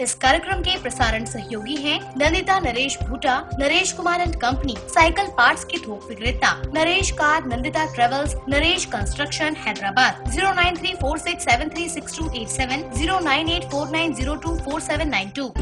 इस कार्यक्रम के प्रसारण सहयोगी हैं Nandita Naresh Bhuta, Naresh Kumar and company, cycle parts के थोक विक्रेता, Naresh car, Nandita travels, Naresh construction, Hyderabad. 09346736287, 09849024792।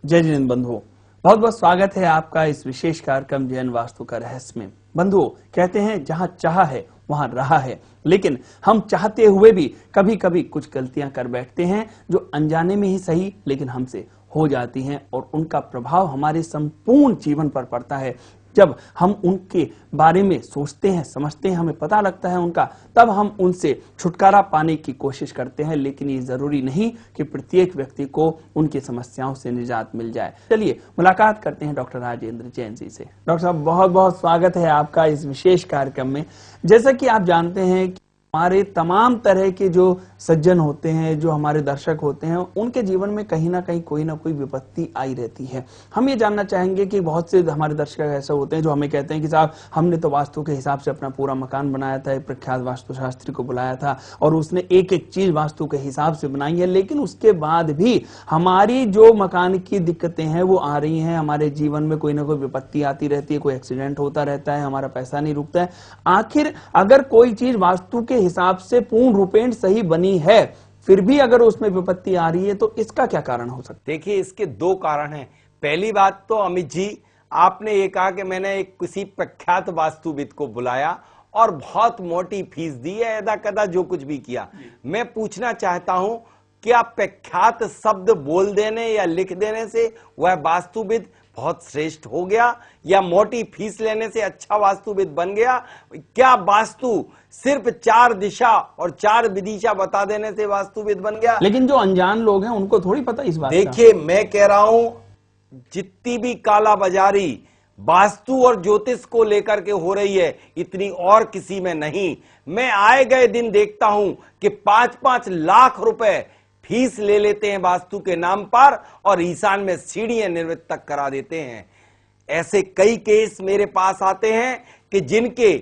जय जिनेंद्र बंधुओं, बहुत बहुत स्वागत है आपका इस विशेष कार्यक्रम जैन वास्तु का रहस्य में। बंधुओं, कहते हैं जहां चाह है वहां रहा है, लेकिन हम चाहते हुए भी कभी कभी कुछ गलतियां कर बैठते हैं जो अनजाने में ही सही लेकिन हमसे हो जाती हैं और उनका प्रभाव हमारे संपूर्ण जीवन पर पड़ता है। जब हम उनके बारे में सोचते हैं, समझते हैं, हमें पता लगता है उनका, तब हम उनसे छुटकारा पाने की कोशिश करते हैं। लेकिन ये जरूरी नहीं कि प्रत्येक व्यक्ति को उनकी समस्याओं से निजात मिल जाए। चलिए मुलाकात करते हैं डॉक्टर राजेंद्र जैन जी से। डॉक्टर साहब, बहुत बहुत स्वागत है आपका इस विशेष कार्यक्रम में। जैसा कि आप जानते हैं कि हमारे तमाम तरह के जो सज्जन होते हैं, जो हमारे दर्शक होते हैं, उनके जीवन में कहीं ना कहीं कोई ना कोई विपत्ति आई रहती है। हम ये जानना चाहेंगे कि बहुत से हमारे दर्शक ऐसे होते हैं जो हमें कहते हैं कि साहब, हमने तो वास्तु के हिसाब से अपना पूरा मकान बनाया था, एक प्रख्यात वास्तुशास्त्री को बुलाया था और उसने एक एक चीज वास्तु के हिसाब से बनाई है, लेकिन उसके बाद भी हमारी जो मकान की दिक्कतें हैं वो आ रही हैं। हमारे जीवन में कोई ना कोई विपत्ति आती रहती है, कोई एक्सीडेंट होता रहता है, हमारा पैसा नहीं रुकता है। आखिर अगर कोई चीज वास्तु के हिसाब से पूर्ण रूपेण सही बनी है, फिर भी अगर उसमें विपत्ति आ रही है, तो इसका क्या कारण हो सकता है? देखिए, इसके दो कारण हैं। पहली बात तो अमित जी, आपने ये कहा कि मैंने एक किसी प्रख्यात वास्तुविद को बुलाया और बहुत मोटी फीस दी है, एदा कदा जो कुछ भी किया। मैं पूछना चाहता हूं, क्या प्रख्यात शब्द बोल देने या लिख देने से वह वास्तुविद बहुत श्रेष्ठ हो गया, या मोटी फीस लेने से अच्छा वास्तुविद बन गया? क्या वास्तु सिर्फ 4 दिशा और 4 विदिशा बता देने से वास्तुविद बन गया? लेकिन जो अनजान लोग हैं उनको थोड़ी पता इस बात का। देखिए, मैं कह रहा हूं, जितनी भी काला बाजारी वास्तु और ज्योतिष को लेकर के हो रही है, इतनी और किसी में नहीं। मैं आए गए दिन देखता हूं कि 5-5 लाख रुपए फीस ले लेते हैं वास्तु के नाम पर और ईशान में सीढ़ियां निर्मित तक करा देते हैं। ऐसे कई केस मेरे पास आते हैं कि जिनके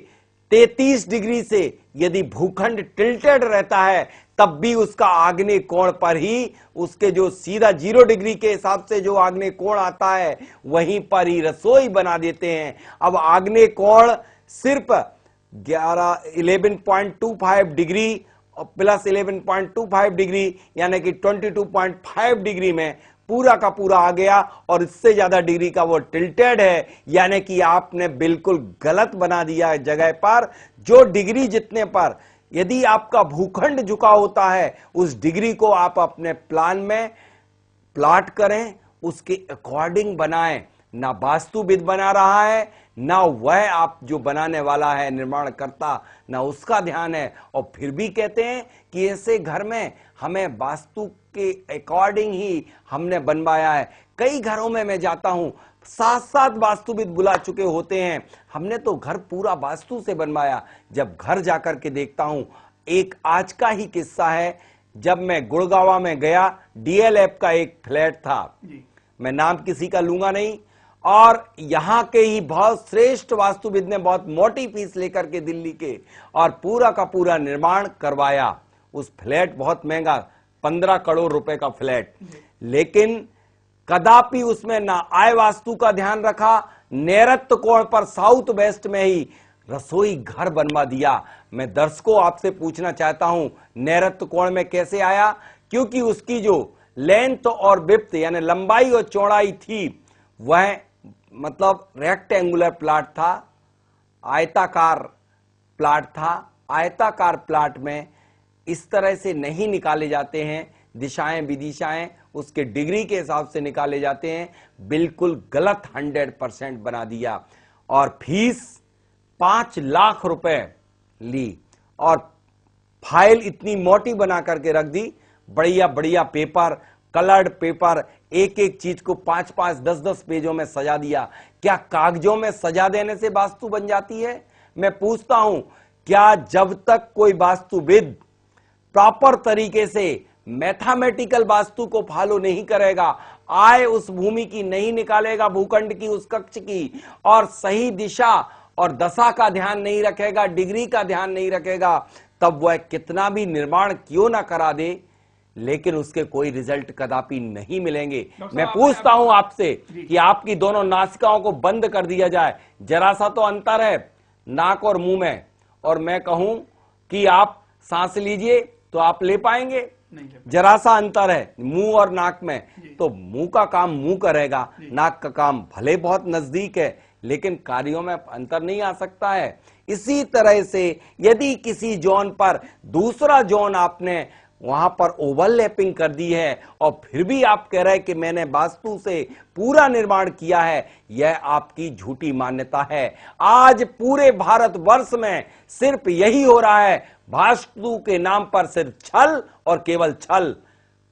33 डिग्री से यदि भूखंड टिल्टेड रहता है, तब भी उसका आग्नेय कोण पर ही, उसके जो सीधा 0 डिग्री के हिसाब से जो आग्नेय कोण आता है, वहीं पर ही रसोई बना देते हैं। अब आग्नेय कोण सिर्फ 11.25 डिग्री प्लस 11.25 डिग्री यानी कि 22.5 डिग्री में पूरा का पूरा आ गया, और इससे ज्यादा डिग्री का वो टिल्टेड है, यानी कि आपने बिल्कुल गलत बना दिया है जगह पर। जो डिग्री जितने पर यदि आपका भूखंड झुका होता है, उस डिग्री को आप अपने प्लान में प्लॉट करें, उसके अकॉर्डिंग बनाएं। ना वास्तुविद बना रहा है, ना वह आप जो बनाने वाला है निर्माण करता, ना उसका ध्यान है, और फिर भी कहते हैं कि ऐसे घर में हमें वास्तु के अकॉर्डिंग ही हमने बनवाया है। कई घरों में मैं जाता हूं, 7-7 वास्तुविद बुला चुके होते हैं, हमने तो घर पूरा वास्तु से बनवाया। जब घर जाकर के देखता हूं, एक आज का ही किस्सा है। जब मैं गुड़गांव में गया, DLF का एक फ्लैट था, मैं नाम किसी का लूंगा नहीं, और यहां के ही बहुत श्रेष्ठ वास्तुविद ने बहुत मोटी फीस लेकर के दिल्ली के और पूरा का पूरा निर्माण करवाया। उस फ्लैट बहुत महंगा, 15 करोड़ रुपए का फ्लैट, लेकिन कदापि उसमें ना आय वास्तु का ध्यान रखा, नैऋत्य कोण पर साउथ वेस्ट में ही रसोई घर बनवा दिया। मैं दर्शकों आपसे पूछना चाहता हूं, नैऋत्य कोण में कैसे आया? क्योंकि उसकी जो लेंथ और विड्थ यानी लंबाई और चौड़ाई थी, वह मतलब रेक्टेंगुलर प्लॉट था, आयताकार प्लॉट था। आयताकार प्लॉट में इस तरह से नहीं निकाले जाते हैं दिशाएं विदिशाएं, उसके डिग्री के हिसाब से निकाले जाते हैं। बिल्कुल गलत 100% बना दिया, और फीस 5 लाख रुपए ली, और फाइल इतनी मोटी बना करके रख दी, बढ़िया बढ़िया पेपर, कलर्ड पेपर, एक एक चीज को 5-5, 10-10 पेजों में सजा दिया। क्या कागजों में सजा देने से वास्तु बन जाती है? मैं पूछता हूं, क्या जब तक कोई वास्तुविद प्रॉपर तरीके से मैथमेटिकल वास्तु को फॉलो नहीं करेगा, आय उस भूमि की नहीं निकालेगा, भूखंड की, उस कक्ष की, और सही दिशा और दशा का ध्यान नहीं रखेगा, डिग्री का ध्यान नहीं रखेगा, तब वह कितना भी निर्माण क्यों ना करा दे, लेकिन उसके कोई रिजल्ट कदापि नहीं मिलेंगे। मैं पूछता हूं आपसे कि आपकी दोनों नासिकाओं को बंद कर दिया जाए, जरा सा तो अंतर है नाक और मुंह में, और मैं कहूं कि आप सांस लीजिए तो आप ले पाएंगे? जरा सा अंतर है मुंह और नाक में, तो मुंह का काम मुंह करेगा, नाक का काम भले बहुत नजदीक है लेकिन कार्यों में अंतर नहीं आ सकता है। इसी तरह से यदि किसी जोन पर दूसरा जोन आपने वहां पर ओवरलैपिंग कर दी है और फिर भी आप कह रहे हैं कि मैंने वास्तु से पूरा निर्माण किया है, यह आपकी झूठी मान्यता है। आज पूरे भारतवर्ष में सिर्फ यही हो रहा है, वास्तु के नाम पर सिर्फ छल और केवल छल।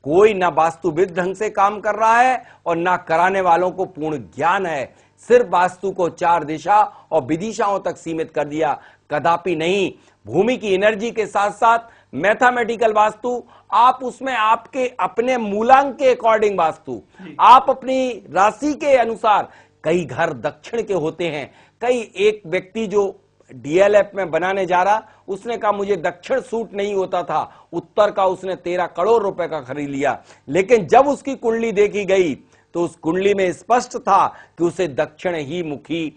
कोई ना वास्तुविद ढंग से काम कर रहा है और ना कराने वालों को पूर्ण ज्ञान है। सिर्फ वास्तु को 4 दिशा और विदिशाओं तक सीमित कर दिया, कदापि नहीं। भूमि की एनर्जी के साथ साथ मैथमेटिकल वास्तु, आप उसमें आपके अपने मूलांक के अकॉर्डिंग वास्तु, आप अपनी राशि के अनुसार, कई घर दक्षिण के होते हैं, कई एक व्यक्ति जो डीएलएफ में बनाने जा रहा, उसने कहा मुझे दक्षिण सूट नहीं होता था, उत्तर का उसने 13 करोड़ रुपए का खरीद लिया। लेकिन जब उसकी कुंडली देखी गई तो उस कुंडली में स्पष्ट था कि उसे दक्षिण ही मुखी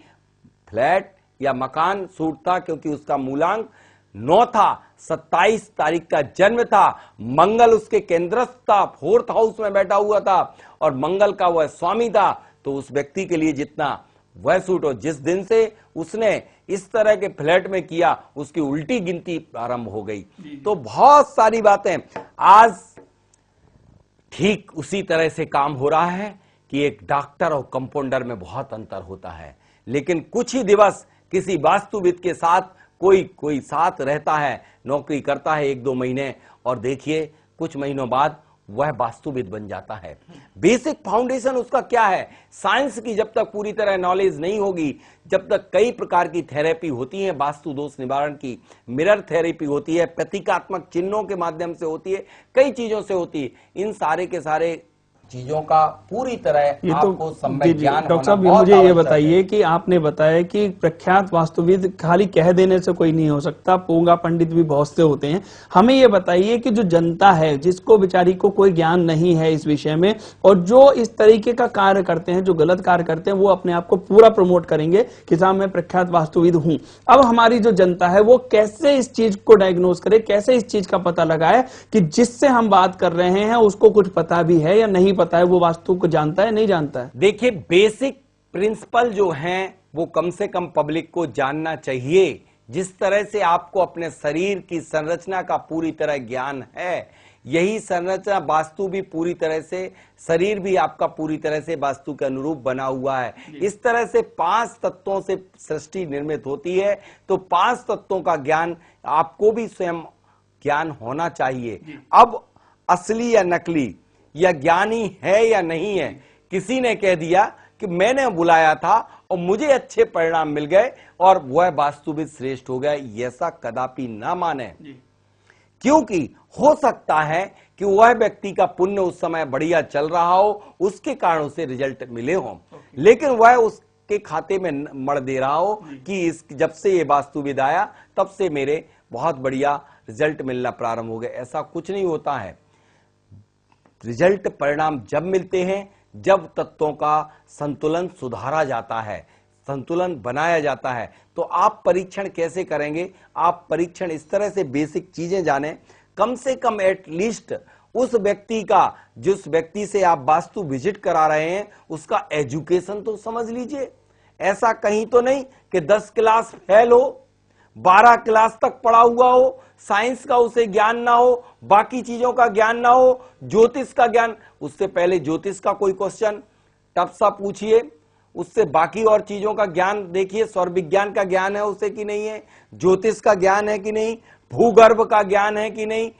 फ्लैट या मकान सूट था, क्योंकि उसका मूलांक 9 था, 27 तारीख का जन्म था, मंगल उसके केंद्रस्थ था, 4th हाउस में बैठा हुआ था और मंगल का वह स्वामी था। तो उस व्यक्ति के लिए जितना वह सूट, और जिस दिन से उसने इस तरह के फ्लैट में किया उसकी उल्टी गिनती आरंभ हो गई। तो बहुत सारी बातें आज ठीक उसी तरह से काम हो रहा है कि एक डॉक्टर और कंपाउंडर में बहुत अंतर होता है। लेकिन कुछ ही दिवस किसी वास्तुविद के साथ कोई साथ रहता है, नौकरी करता है 1-2 महीने, और देखिए कुछ महीनों बाद वह वास्तुविद बन जाता है। बेसिक फाउंडेशन उसका क्या है? साइंस की जब तक पूरी तरह नॉलेज नहीं होगी, जब तक कई प्रकार की थेरेपी होती है, वास्तु दोष निवारण की मिरर थेरेपी होती है, प्रतीकात्मक चिन्हों के माध्यम से होती है, कई चीजों से होती है। इन सारे के सारे चीजों का पूरी तरह आपको सम्यक ज्ञान डॉक्टर साहब मुझे ये बताइए कि आपने बताया कि प्रख्यात वास्तुविद खाली कह देने से कोई नहीं हो सकता, पोंगा पंडित भी बहुत से होते हैं। हमें ये बताइए कि जो जनता है, जिसको बेचारी को कोई ज्ञान नहीं है इस विषय में, और जो इस तरीके का कार्य करते हैं, जो गलत कार्य करते हैं, वो अपने आप को पूरा प्रमोट करेंगे कि साहब मैं प्रख्यात वास्तुविद हूं। अब हमारी जो जनता है वो कैसे इस चीज को डायग्नोज करे, कैसे इस चीज का पता लगाए कि जिससे हम बात कर रहे हैं उसको कुछ पता भी है या नहीं पता है, वो वास्तु को जानता है नहीं जानता है? देखिए, बेसिक प्रिंसिपल जो हैं वो कम से कम पब्लिक को जानना चाहिए। जिस तरह से आपको अपने शरीर की संरचना का पूरी तरह ज्ञान है, यही संरचना वास्तु भी पूरी तरह से, शरीर भी आपका पूरी तरह से वास्तु के अनुरूप बना हुआ है। इस तरह से 5 तत्वों से सृष्टि निर्मित होती है, तो 5 तत्वों का ज्ञान आपको भी स्वयं ज्ञान होना चाहिए। अब असली या नकली या ज्ञानी है या नहीं है, किसी ने कह दिया कि मैंने बुलाया था और मुझे अच्छे परिणाम मिल गए और वह वास्तुविद श्रेष्ठ हो गया, ऐसा कदापि ना माने। क्योंकि हो सकता है कि वह व्यक्ति का पुण्य उस समय बढ़िया चल रहा हो, उसके कारण उसे रिजल्ट मिले हो, लेकिन वह उसके खाते में मर दे रहा हो कि जब से ये वास्तुविद आया तब से मेरे बहुत बढ़िया रिजल्ट मिलना प्रारंभ हो गए। ऐसा कुछ नहीं होता है। रिजल्ट परिणाम जब मिलते हैं जब तत्वों का संतुलन सुधारा जाता है, संतुलन बनाया जाता है। तो आप परीक्षण कैसे करेंगे? आप परीक्षण इस तरह से बेसिक चीजें जाने, कम से कम एटलीस्ट उस व्यक्ति का, जिस व्यक्ति से आप वास्तु विजिट करा रहे हैं, उसका एजुकेशन तो समझ लीजिए। ऐसा कहीं तो नहीं कि 10 क्लास फेल हो, 12 क्लास तक पढ़ा हुआ हो, साइंस का उसे ज्ञान ना हो, बाकी चीजों का ज्ञान ना हो, ज्योतिष का ज्ञान, उससे पहले ज्योतिष का कोई क्वेश्चन टफ सा पूछिए, उससे बाकी और चीजों का ज्ञान देखिए, सौर विज्ञान का ज्ञान है उसे कि नहीं है, ज्योतिष का ज्ञान है कि नहीं, भूगर्भ का ज्ञान है कि नहीं,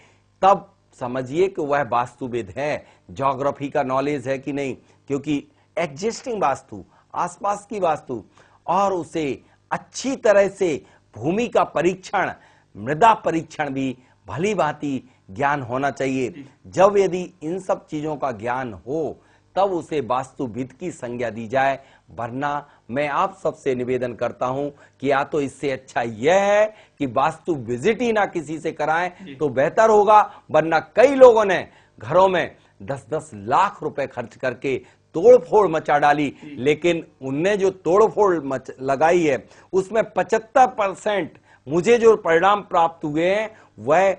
तब समझिए कि वह वास्तुविद है। ज्योग्राफी का नॉलेज है कि नहीं, क्योंकि एग्जिस्टिंग वास्तु, आसपास की वास्तु, और उसे अच्छी तरह से भूमि का परीक्षण, मृदा परीक्षण भी भली भांति ज्ञान होना चाहिए। जब यदि इन सब चीजों का ज्ञान हो तब उसे वास्तुविद की संज्ञा दी जाए, वरना मैं आप सबसे निवेदन करता हूं कि या तो इससे अच्छा यह है कि वास्तु विजिट ही ना किसी से कराएं तो बेहतर होगा, वरना कई लोगों ने घरों में 10-10 लाख रुपए खर्च करके तोड़फोड़ मचा डाली, लेकिन उनने जो तोड़फोड़ लगाई है उसमें 75% मुझे जो परिणाम प्राप्त हुए हैं वह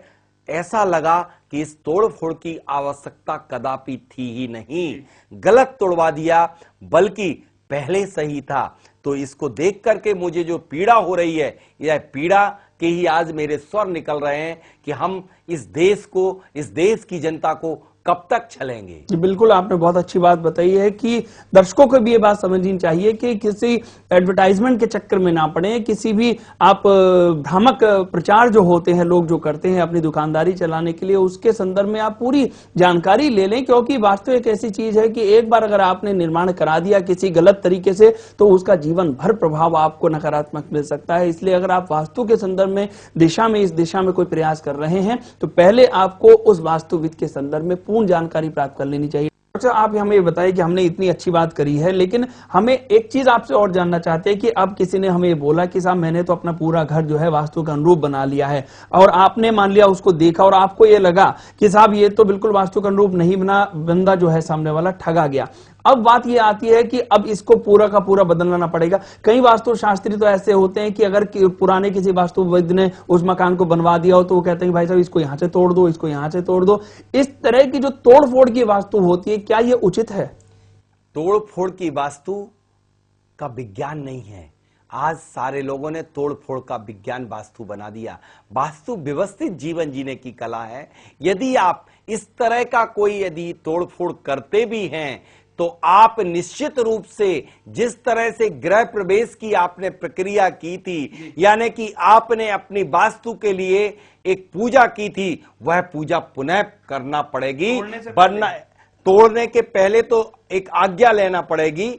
ऐसा लगा कि इस तोड़फोड़ की आवश्यकता कदापि थी ही नहीं, गलत तोड़वा दिया, बल्कि पहले सही था। तो इसको देख करके मुझे जो पीड़ा हो रही है, यह पीड़ा के ही आज मेरे स्वर निकल रहे हैं कि हम इस देश को, इस देश की जनता को कब तक चलेंगे। जी बिल्कुल, आपने बहुत अच्छी बात बताई है कि दर्शकों को भी ये बात समझनी चाहिए कि किसी एडवर्टाइजमेंट के चक्कर में ना पड़े, किसी भी आप भ्रामक प्रचार जो होते हैं लोग जो करते हैं अपनी दुकानदारी चलाने के लिए, उसके संदर्भ में आप पूरी जानकारी ले लें, क्योंकि वास्तु एक ऐसी चीज है कि एक बार अगर आपने निर्माण करा दिया किसी गलत तरीके से तो उसका जीवन भर प्रभाव आपको नकारात्मक मिल सकता है। इसलिए अगर आप वास्तु के संदर्भ में इस दिशा में कोई प्रयास कर रहे हैं तो पहले आपको उस वास्तुविद के संदर्भ में पूर्ण जानकारी प्राप्त कर लेनी चाहिए। अच्छा, आप हमें ये बताइए कि हमने इतनी अच्छी बात करी है, लेकिन हमें एक चीज आपसे और जानना चाहते हैं कि अब किसी ने हमें बोला कि साहब मैंने तो अपना पूरा घर जो है वास्तु के अनुरूप बना लिया है, और आपने मान लिया उसको देखा और आपको ये लगा कि साहब ये तो बिल्कुल वास्तु के अनुरूप नहीं बना, बंदा जो है सामने वाला ठगा गया। अब बात ये आती है कि अब इसको पूरा का पूरा बदलना पड़ेगा। कई वास्तु शास्त्री तो ऐसे होते हैं कि अगर पुराने किसी वास्तुविद ने उस मकान को बनवा दिया हो तो वो कहते हैं कि भाई साहब इसको यहां से तोड़ दो, इसको यहां से तोड़ दो। इस तरह की जो तोड़फोड़ की वास्तु होती है, क्या ये उचित है? तोड़फोड़ की वास्तु का विज्ञान नहीं है। आज सारे लोगों ने तोड़फोड़ का विज्ञान वास्तु बना दिया। वास्तु व्यवस्थित जीवन जीने की कला है। यदि आप इस तरह का कोई यदि तोड़फोड़ करते भी हैं तो आप निश्चित रूप से जिस तरह से गृह प्रवेश की आपने प्रक्रिया की थी, यानी कि आपने अपनी वास्तु के लिए एक पूजा की थी, वह पूजा पुनः करना पड़ेगी, वरना तोड़ने के पहले तो एक आज्ञा लेना पड़ेगी,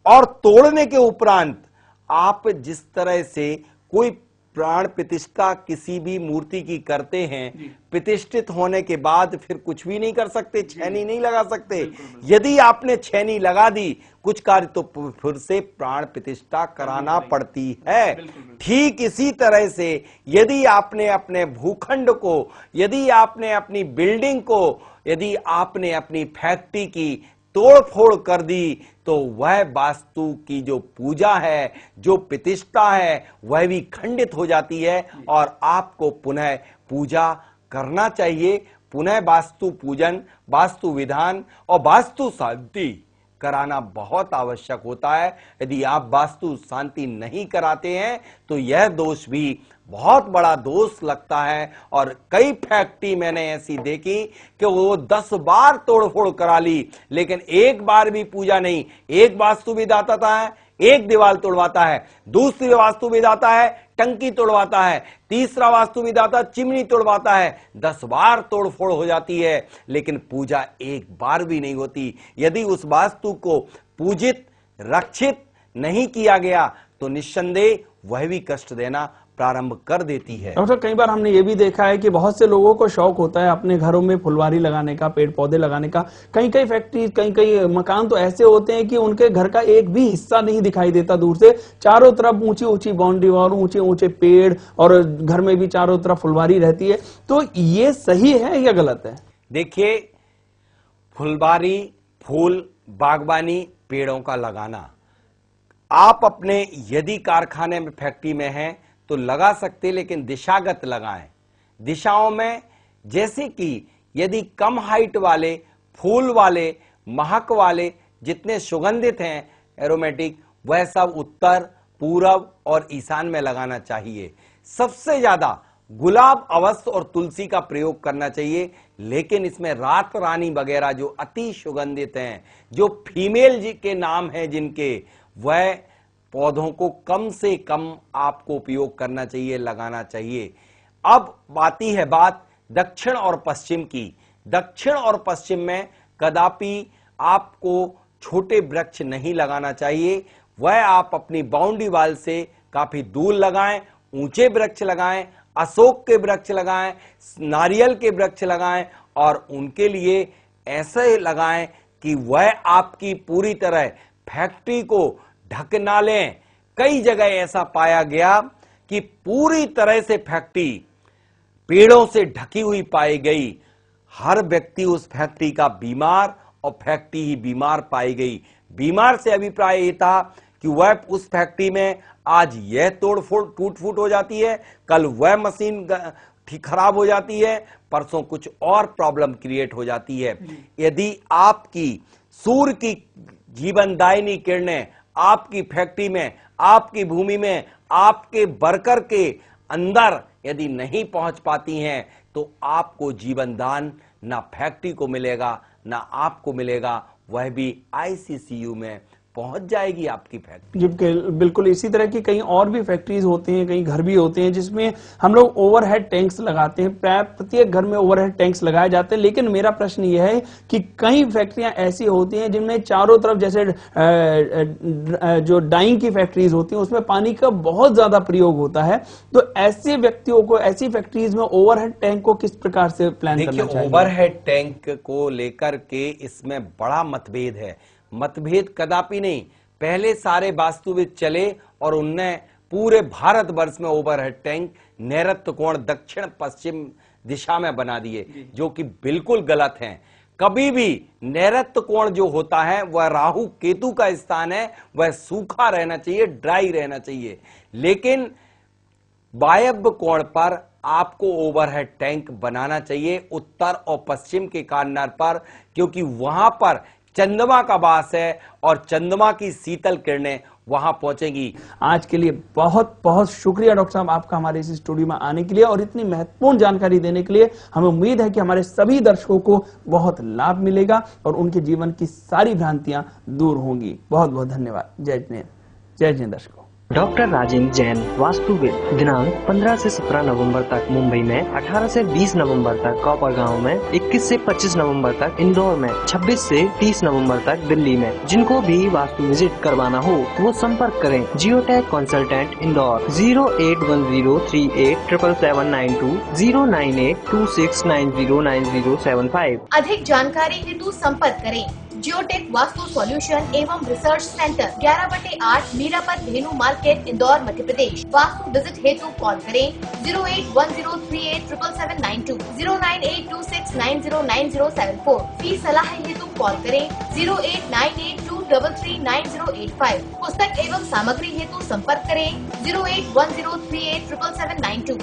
और तोड़ने के उपरांत आप जिस तरह से कोई प्राण प्रतिष्ठा किसी भी मूर्ति की करते हैं, प्रतिष्ठित होने के बाद फिर कुछ भी नहीं कर सकते, छेनी नहीं लगा सकते। यदि आपने छेनी लगा दी कुछ कार्य तो फिर से प्राण प्रतिष्ठा कराना पड़ती है। ठीक इसी तरह से यदि आपने अपने भूखंड को, यदि आपने अपनी बिल्डिंग को, यदि आपने अपनी फैक्ट्री की तोड़फोड़ कर दी तो वह वास्तु की जो पूजा है, जो प्रतिष्ठा है, वह भी खंडित हो जाती है और आपको पुनः पूजा करना चाहिए। पुनः वास्तु पूजन, वास्तु विधान और वास्तु शांति कराना बहुत आवश्यक होता है। यदि आप वास्तु शांति नहीं कराते हैं तो यह दोष भी बहुत बड़ा दोष लगता है। और कई फैक्ट्री मैंने ऐसी देखी कि वो 10 बार तोड़फोड़ करा ली, लेकिन एक बार भी पूजा नहीं। एक वास्तुविद आता है, एक दीवार तोड़वाता है, दूसरी वास्तुविद आता है, टंकी तोड़वाता है, तीसरा वास्तुविद आता चिमनी तोड़वाता है। 10 बार तोड़फोड़ हो जाती है, लेकिन पूजा एक बार भी नहीं होती। यदि उस वास्तु को पूजित, रक्षित नहीं किया गया तो निस्संदेह वह भी कष्ट देना प्रारंभ कर देती है। डॉक्टर, कई बार हमने ये भी देखा है कि बहुत से लोगों को शौक होता है अपने घरों में फुलवारी लगाने का, पेड़ पौधे लगाने का। कई फैक्ट्री, कई मकान तो ऐसे होते हैं कि उनके घर का एक भी हिस्सा नहीं दिखाई देता दूर से। चारों तरफ ऊंची ऊंची बाउंड्री और ऊंचे ऊंचे पेड़, और घर में भी चारों तरफ फुलवारी रहती है। तो ये सही है या गलत है? देखिए, फुलवारी, फूल, बागवानी, पेड़ों का लगाना, आप अपने यदि कारखाने में, फैक्ट्री में हैं तो लगा सकते, लेकिन दिशागत लगाएं। दिशाओं में, जैसे कि यदि कम हाइट वाले, फूल वाले, महक वाले, जितने सुगंधित हैं एरोमेटिक, वह सब उत्तर, पूरब और ईशान में लगाना चाहिए। सबसे ज्यादा गुलाब, अवश्य और तुलसी का प्रयोग करना चाहिए, लेकिन इसमें रात रानी वगैरह जो अति सुगंधित हैं, जो फीमेल जी के नाम हैं जिनके, वह पौधों को कम से कम आपको उपयोग करना चाहिए, लगाना चाहिए। अब आती है बात दक्षिण और पश्चिम की। दक्षिण और पश्चिम में कदापि आपको छोटे वृक्ष नहीं लगाना चाहिए, वह आप अपनी बाउंड्री वाल से काफी दूर लगाएं। ऊंचे वृक्ष लगाएं, अशोक के वृक्ष लगाएं, नारियल के वृक्ष लगाएं, और उनके लिए ऐसे लगाएं कि वह आपकी पूरी तरह फैक्ट्री को ढक ना लें। कई जगह ऐसा पाया गया कि पूरी तरह से फैक्ट्री पेड़ों से ढकी हुई पाई गई। हर व्यक्ति उस फैक्ट्री का बीमार और फैक्ट्री ही बीमार पाई गई। बीमार से अभिप्राय ये था कि वह उस फैक्ट्री में आज यह टूट फूट हो जाती है, कल वह मशीन खराब हो जाती है, परसों कुछ और प्रॉब्लम क्रिएट हो जाती है। यदि आपकी सूर्य की जीवनदायिनी किरणें आपकी फैक्ट्री में, आपकी भूमि में, आपके वर्कर के अंदर यदि नहीं पहुंच पाती हैं, तो आपको जीवन दान ना फैक्ट्री को मिलेगा ना आपको मिलेगा, वह भी आईसीसीयू में पहुंच जाएगी आपकी फैक्ट्री। जी बिल्कुल, इसी तरह की कई और भी फैक्ट्रीज होती हैं, कई घर भी होते हैं जिसमें हम लोग ओवरहेड टैंक्स लगाते हैं। प्राय प्रत्येक घर में ओवरहेड टैंक्स लगाए जाते हैं। लेकिन मेरा प्रश्न यह है कि कई फैक्ट्रियां ऐसी होती हैं जिनमें चारों तरफ, जैसे जो डाइंग की फैक्ट्रीज होती हैं, उसमें पानी का बहुत ज्यादा प्रयोग होता है। तो ऐसे व्यक्तियों को ऐसी फैक्ट्रीज में ओवरहेड टैंक को किस प्रकार से प्लान करना चाहिए? ओवरहेड टैंक को लेकर के इसमें बड़ा मतभेद है। मतभेद कदापि नहीं। पहले सारे वास्तुविद चले और उनने पूरे भारतवर्ष में ओवरहेड टैंक नैऋत्य कोण दक्षिण पश्चिम दिशा में बना दिए, जो कि बिल्कुल गलत हैं। कभी भी नैऋत्य कोण जो होता है वह राहु केतु का स्थान है, वह सूखा रहना चाहिए, ड्राई रहना चाहिए। लेकिन वायव्य कोण पर आपको ओवरहेड टैंक बनाना चाहिए, उत्तर और पश्चिम के कॉर्नर पर, क्योंकि वहां पर चंद्रमा का वास है और चंद्रमा की शीतल किरणें वहां पहुंचेंगी। आज के लिए बहुत बहुत शुक्रिया डॉक्टर साहब आपका हमारे इस स्टूडियो में आने के लिए और इतनी महत्वपूर्ण जानकारी देने के लिए। हमें उम्मीद है कि हमारे सभी दर्शकों को बहुत लाभ मिलेगा और उनके जीवन की सारी भ्रांतियां दूर होंगी। बहुत बहुत धन्यवाद। जय जिनेंद्र। जय जिनेंद्र दर्शकों। डॉक्टर राजेंद्र जैन वास्तुविद, दिनांक 15 से 17 नवंबर तक मुंबई में, 18 से 20 नवंबर तक कोपरगांव में, 21 से 25 नवंबर तक इंदौर में, 26 से 30 नवंबर तक दिल्ली में। जिनको भी वास्तु विजिट करवाना हो वो संपर्क करें जियोटेक कंसल्टेंट इंदौर 08103877792 09826909075। अधिक जानकारी हेतु संपर्क करें जियोटेक वास्तु सॉल्यूशन एवं रिसर्च सेंटर 11/8 मीरापत धेनु मार्केट इंदौर मध्य प्रदेश। वास्तु विजिट हेतु कॉल करें 08103877792 09826909074। फी सलाह हेतु कॉल करें 08982339085। पुस्तक एवं सामग्री हेतु संपर्क करें 08103877792